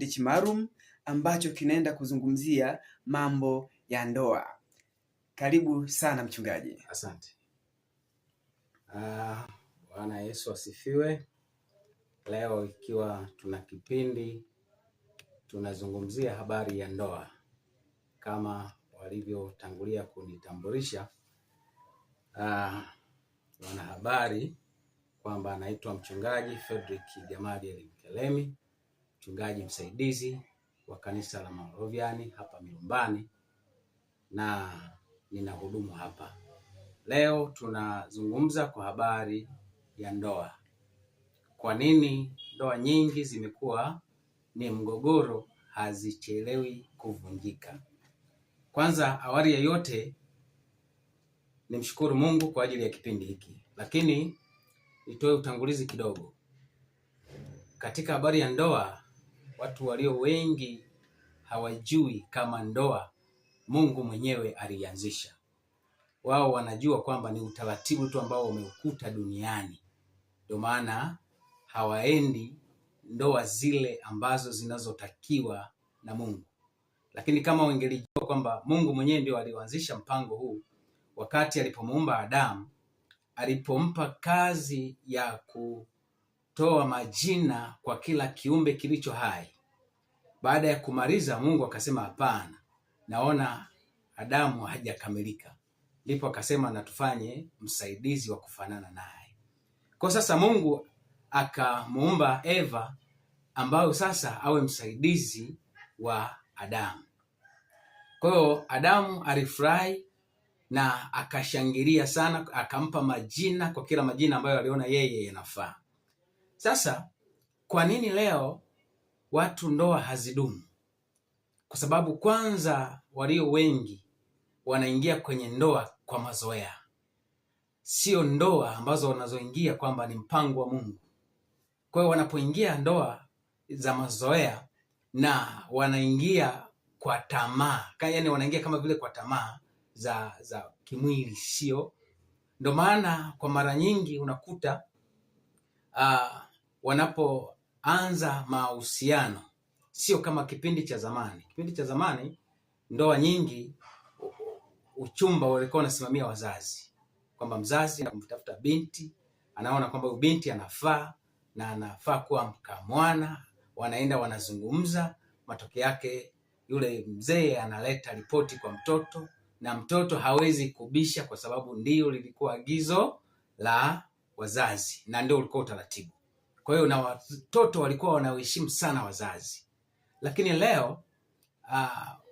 hichi maalum ambacho kinaenda kuzungumzia mambo ya ndoa. Karibu sana mchungaji. Asante. Bwana Yesu asifiwe. Leo ikiwa tuna kipindi tunazungumzia habari ya ndoa, kama walivyotangulia kunitambulisha wanahabari kwamba anaitwa mchungaji Fredrick Gamaliel Mkelemi, mchungaji msaidizi wa kanisa la Moravian hapa Milumbani, na ninahudumu hapa. Leo tunazungumza kwa habari ya ndoa. Kwa nini ndoa nyingi zimekuwa ni mgogoro, hazichelewi kuvunjika? Kwanza, awali ya yote, nimshukuru Mungu kwa ajili ya kipindi hiki. Lakini nitoe utangulizi kidogo. Katika habari ya ndoa, watu walio wengi hawajui kama ndoa Mungu mwenyewe alianzisha. Wao wanajua kwamba ni utaratibu tu ambao umeukuta duniani. Ndio maana hawaendi ndoa zile ambazo zinazotakiwa na Mungu. Lakini kama wangelijua kwamba Mungu mwenyewe ndio alianzisha mpango huu, wakati alipomuumba Adamu, alipompa kazi ya kutoa majina kwa kila kiumbe kilicho hai, baada ya kumaliza, Mungu akasema hapana, naona Adamu hajakamilika. Ndipo akasema na tufanye msaidizi wa kufanana naye. Kwa sasa Mungu akamuumba Eva, ambayo sasa awe msaidizi wa Adamu. Kwa hiyo Adamu alifurahi na akashangilia sana, akampa majina kwa kila majina ambayo aliona yeye yanafaa. Sasa kwa nini leo watu ndoa hazidumu? Kwa sababu kwanza, walio wengi wanaingia kwenye ndoa kwa mazoea. Sio ndoa ambazo wanazoingia kwamba ni mpango wa Mungu. Kwa hiyo wanapoingia ndoa za mazoea, na wanaingia kwa tamaa, yaani wanaingia kama vile kwa tamaa za kimwili, sio. Ndio maana kwa mara nyingi unakuta wanapoanza mahusiano sio kama kipindi cha zamani. Kipindi cha zamani ndoa nyingi, uchumba walikuwa wanasimamia wazazi, kwamba mzazi anamtafuta binti, anaona kwamba binti anafaa na anafaa kuwa mkamwana, wanaenda wanazungumza, matokeo yake yule mzee analeta ripoti kwa mtoto, na mtoto hawezi kubisha kwa sababu ndio lilikuwa agizo la wazazi na ndio ulikuwa utaratibu. Kwa hiyo na watoto walikuwa wanaheshimu sana wazazi. Lakini leo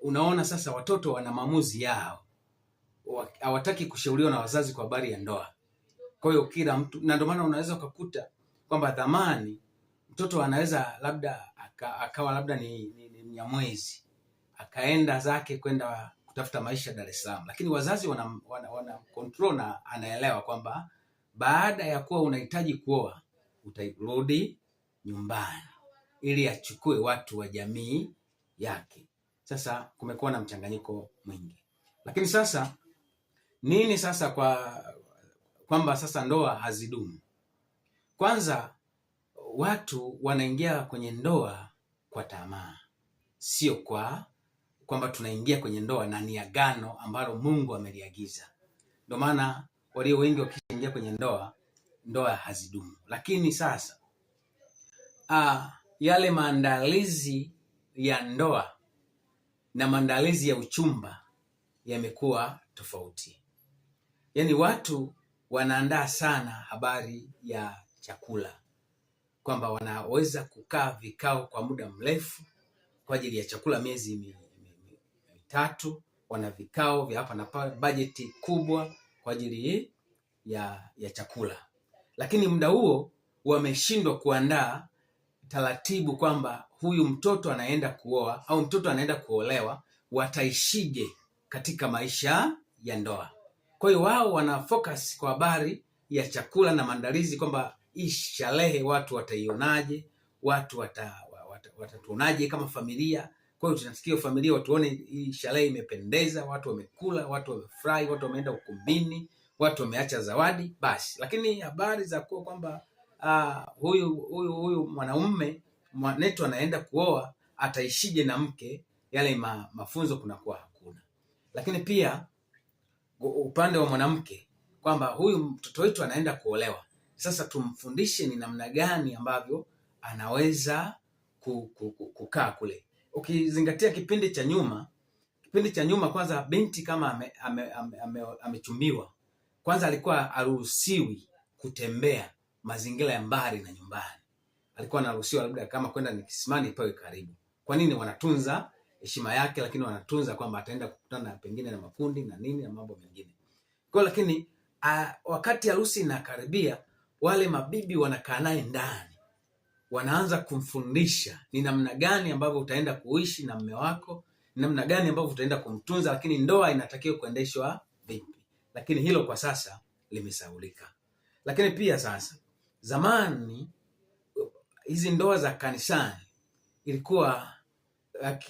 unaona sasa watoto wana maamuzi yao, hawataki kushauriwa na wazazi kwa habari ya ndoa. Kwa hiyo kila mtu, na ndio maana unaweza kukuta kwamba dhamani mtoto anaweza labda akawa labda ni Mnyamwezi, akaenda zake kwenda kutafuta maisha Dar es Salaam, lakini wazazi wana control na anaelewa kwamba baada ya kuwa unahitaji kuoa utarudi nyumbani ili achukue watu wa jamii yake. Sasa kumekuwa na mchanganyiko mwingi. Lakini sasa nini sasa kwamba sasa ndoa hazidumu? Kwanza, watu wanaingia kwenye ndoa kwa tamaa, sio kwamba tunaingia kwenye ndoa na ni agano ambalo Mungu ameliagiza. Ndio maana walio wengi wakishaingia kwenye ndoa hazidumu. Lakini sasa yale maandalizi ya ndoa na maandalizi ya uchumba yamekuwa tofauti. Yaani watu wanaandaa sana habari ya chakula, kwamba wanaweza kukaa vikao kwa muda mrefu kwa ajili ya chakula, miezi mitatu, wana vikao vya hapa na pale, bajeti kubwa kwa ajili ya chakula. Lakini muda huo wameshindwa kuandaa taratibu kwamba huyu mtoto anaenda kuoa au mtoto anaenda kuolewa, wataishije katika maisha ya ndoa. Kwa hiyo wao wana focus kwa habari ya chakula na maandalizi, kwamba hii sherehe watu wataionaje, watu watatuonaje kama familia. Kwa hiyo tunasikia familia watuone hii sherehe imependeza, watu wamekula, watu wamefurahi, watu wameenda ukumbini, watu wameacha zawadi, basi. Lakini habari za kwamba huyu mwanaume mwanetu anaenda kuoa, ataishije na mke, yale mafunzo kunakuwa hakuna. Lakini pia upande wa mwanamke kwamba huyu mtoto wetu anaenda kuolewa, sasa tumfundishe ni namna gani ambavyo anaweza kukaa kule. Ukizingatia kipindi cha nyuma kwanza, binti kama amechumbiwa, kwanza alikuwa haruhusiwi kutembea mazingira ya mbali na nyumbani. Alikuwa anaruhusiwa labda kama kwenda ni kisimani pawe karibu. Kwa nini? Wanatunza heshima yake, lakini wanatunza kwamba ataenda kukutana pengine na makundi na nini na mambo mengine. Kwa lakini wakati harusi inakaribia, wale mabibi wanakaa naye ndani, wanaanza kumfundisha ni namna gani ambavyo utaenda kuishi na mume wako, ni namna gani ambavyo utaenda kumtunza, lakini ndoa inatakiwa kuendeshwa vipi. Lakini hilo kwa sasa limesahaulika. Lakini pia sasa, zamani hizi ndoa za kanisani ilikuwa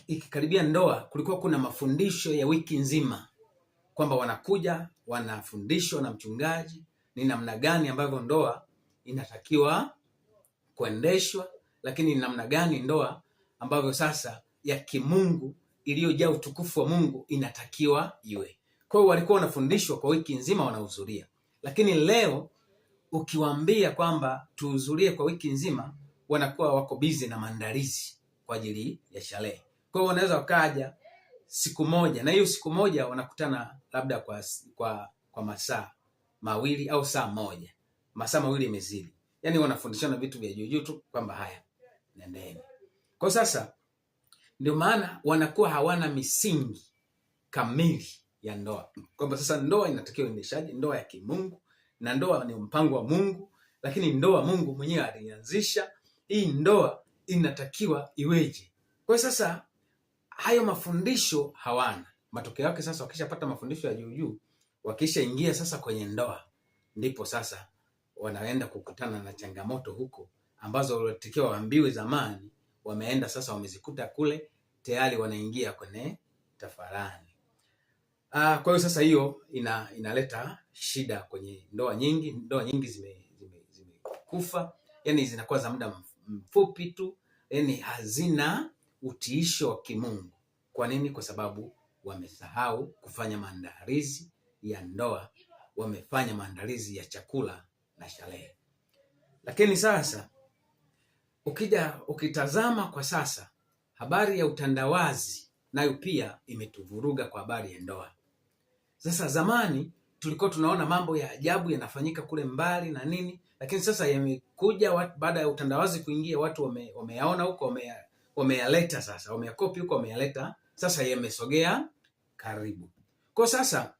ikikaribia ndoa, kulikuwa kuna mafundisho ya wiki nzima, kwamba wanakuja wanafundishwa na mchungaji ni namna gani ambavyo ndoa inatakiwa kuendeshwa, lakini ni namna gani ndoa ambavyo sasa ya kimungu iliyojaa utukufu wa Mungu inatakiwa iwe. Kwa hiyo walikuwa wanafundishwa kwa wiki nzima, wanahudhuria. Lakini leo ukiwaambia kwamba tuhudhurie kwa wiki nzima, wanakuwa wako busy na maandalizi kwa ajili ya sherehe. Kwa hiyo wanaweza wakaja siku moja, na hiyo siku moja wanakutana labda kwa masaa mawili au saa moja. Masaa mawili imezidi. Yaani wanafundishana vitu vya juu tu kwamba haya nendeni. Kwa sasa ndio maana wanakuwa hawana misingi kamili ya ndoa. Kwamba sasa ndoa inatakiwa endeshaje, ndoa ya kimungu, na ndoa ni mpango wa Mungu, lakini ndoa Mungu mwenyewe alianzisha. Hii ndoa inatakiwa iweje? Kwa sasa hayo mafundisho hawana. Matokeo yake sasa, wakishapata mafundisho ya juu, wakishaingia sasa kwenye ndoa, ndipo sasa wanaenda kukutana na changamoto huko ambazo walitakiwa waambiwe zamani, wameenda sasa wamezikuta kule, tayari wanaingia kwenye tafarani. Kwa hiyo sasa hiyo inaleta shida kwenye ndoa nyingi. Ndoa nyingi zimekufa, yani zinakuwa za muda mfupi tu, yani hazina utiisho wa kimungu. Kwa nini? Kwa sababu wamesahau kufanya maandalizi ya ndoa, wamefanya maandalizi ya chakula na sherehe. Lakini sasa ukitazama kwa sasa, habari ya utandawazi nayo pia imetuvuruga kwa habari ya ndoa. Sasa zamani tulikuwa tunaona mambo ya ajabu yanafanyika kule mbali na nini, lakini sasa yamekuja baada ya utandawazi kuingia, watu wameyaona huko, wameyaleta sasa, wameyakopi huko, wameyaleta sasa, yamesogea karibu. Kwa sasa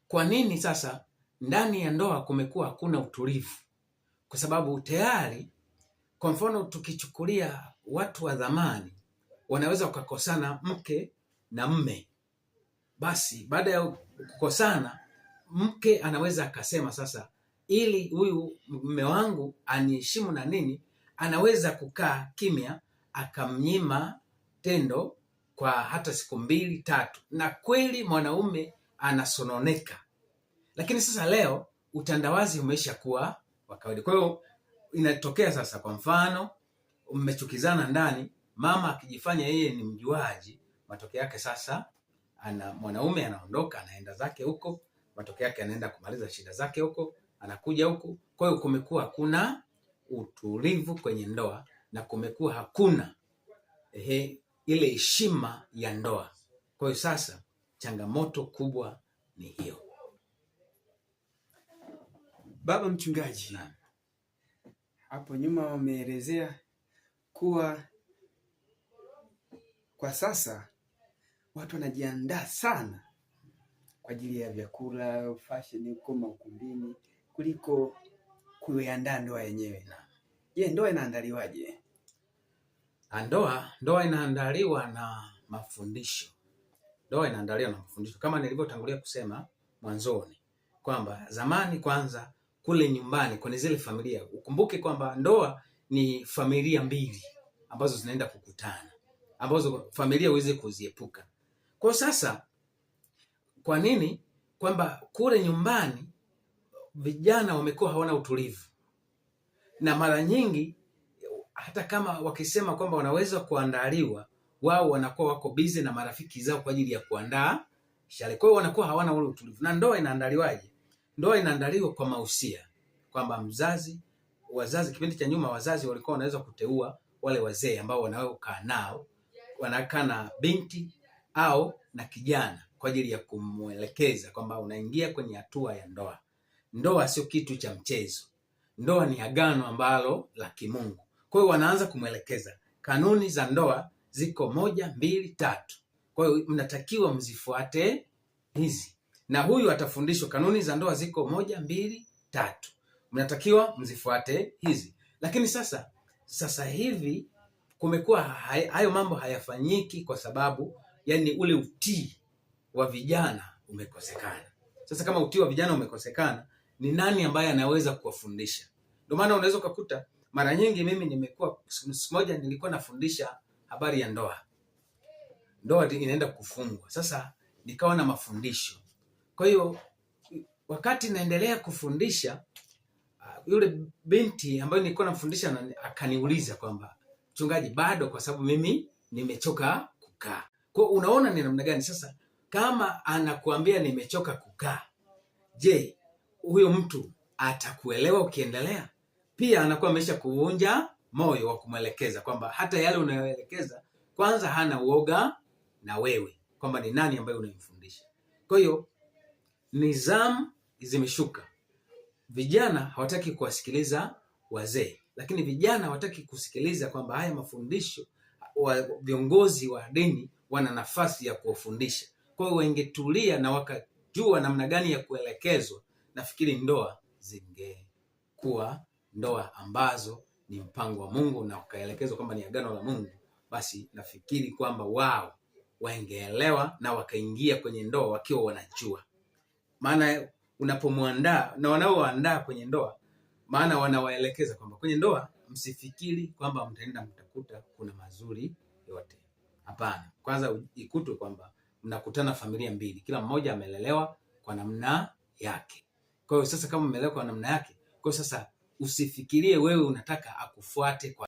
kwa nini sasa ndani ya ndoa kumekuwa hakuna utulivu? Kwa sababu tayari, kwa mfano tukichukulia watu wa zamani, wanaweza wakakosana mke na mme. Basi baada ya kukosana, mke anaweza akasema sasa, ili huyu mume wangu aniheshimu na nini, anaweza kukaa kimya akamnyima tendo kwa hata siku 2-3, na kweli mwanaume anasononeka. Lakini sasa leo utandawazi umeisha kuwa wa kawaida. Kwa hiyo inatokea sasa, kwa mfano mmechukizana ndani, mama akijifanya yeye ni mjuaji, matokeo yake sasa mwanaume anaondoka, anaenda zake huko, matokeo yake anaenda kumaliza shida zake huko, anakuja huku. Kwa hiyo kumekuwa hakuna utulivu kwenye ndoa, na kumekuwa hakuna ile heshima ya ndoa. Kwa hiyo sasa changamoto kubwa ni hiyo. Baba mchungaji, hapo nyuma wameelezea kuwa kwa sasa watu wanajiandaa sana kwa ajili ya vyakula, fashion huko makumbini, kuliko kuiandaa ndoa yenyewe. Je, ndoa inaandaliwaje? Ndoa inaandaliwa na mafundisho. Ndoa inaandaliwa na mafundisho kama nilivyotangulia kusema mwanzoni, kwamba zamani kwanza kule nyumbani kwenye zile familia, ukumbuke kwamba ndoa ni familia mbili ambazo zinaenda kukutana, ambazo familia huwezi kuziepuka. Kwa sasa kwa nini? Kwamba kule nyumbani vijana wamekuwa hawana utulivu, na mara nyingi hata kama wakisema kwamba wanaweza kuandaliwa, wao wanakuwa wako busy na marafiki zao kwa ajili ya kuandaa sherehe. Kwa hiyo wanakuwa hawana ule utulivu. Na ndoa inaandaliwaje? Ndoa inaandaliwa kwa mahusia, kwamba wazazi kipindi cha nyuma wazazi walikuwa wanaweza kuteua wale wazee ambao wanaokaa nao, wanakaa na binti au na kijana kwa ajili ya kumwelekeza kwamba unaingia kwenye hatua ya ndoa. Ndoa sio kitu cha mchezo. Ndoa ni agano ambalo la kimungu. Kwa hiyo wanaanza kumwelekeza kanuni za ndoa ziko 1, 2, 3. Kwa hiyo mnatakiwa mzifuate hizi, na huyu atafundishwa kanuni za ndoa ziko 1, 2, 3, mnatakiwa mzifuate hizi. Lakini sasa hivi kumekuwa hayo mambo hayafanyiki, kwa sababu yani ule utii wa vijana umekosekana. Sasa kama utii wa vijana umekosekana, ni nani ambaye anaweza kuwafundisha? Ndio maana unaweza kukuta mara nyingi, mimi nimekuwa siku moja nilikuwa nafundisha habari ya ndoa. Ndoa inaenda kufungwa. Sasa nikawa na mafundisho. Kwa hiyo wakati naendelea kufundisha, yule binti ambaye nilikuwa namfundisha akaniuliza kwamba mchungaji, bado, kwa sababu mimi nimechoka kukaa. Kwa unaona ni namna gani sasa, kama anakuambia nimechoka kukaa, je, huyo mtu atakuelewa ukiendelea? Pia anakuwa amesha kuvunja moyo wa kumwelekeza kwamba hata yale unayoelekeza kwanza hana uoga na wewe, kwamba ni nani ambaye unamfundisha. Kwa hiyo nidhamu zimeshuka. Vijana hawataki kuwasikiliza wazee, lakini vijana hawataki kusikiliza kwamba haya mafundisho viongozi wa dini wana nafasi ya kuwafundisha. Kwa hiyo wengetulia na wakajua namna gani ya kuelekezwa, nafikiri ndoa zingekuwa ndoa ambazo ni mpango wa Mungu na wakaelekezwa kwamba ni agano la Mungu. Basi nafikiri kwamba wao wangeelewa na wakaingia kwenye ndoa wakiwa wanajua. Maana unapomwandaa na wanaoandaa kwenye ndoa, maana wanawaelekeza kwamba kwenye ndoa msifikiri kwamba mtaenda mtakuta kuna mazuri yote. Hapana. Kwanza ikutwe kwamba mnakutana familia mbili, kila mmoja amelelewa kwa namna yake. Kwa hiyo sasa kama umelelewa kwa namna yake, kwa sasa usifikirie wewe unataka akufuate kwa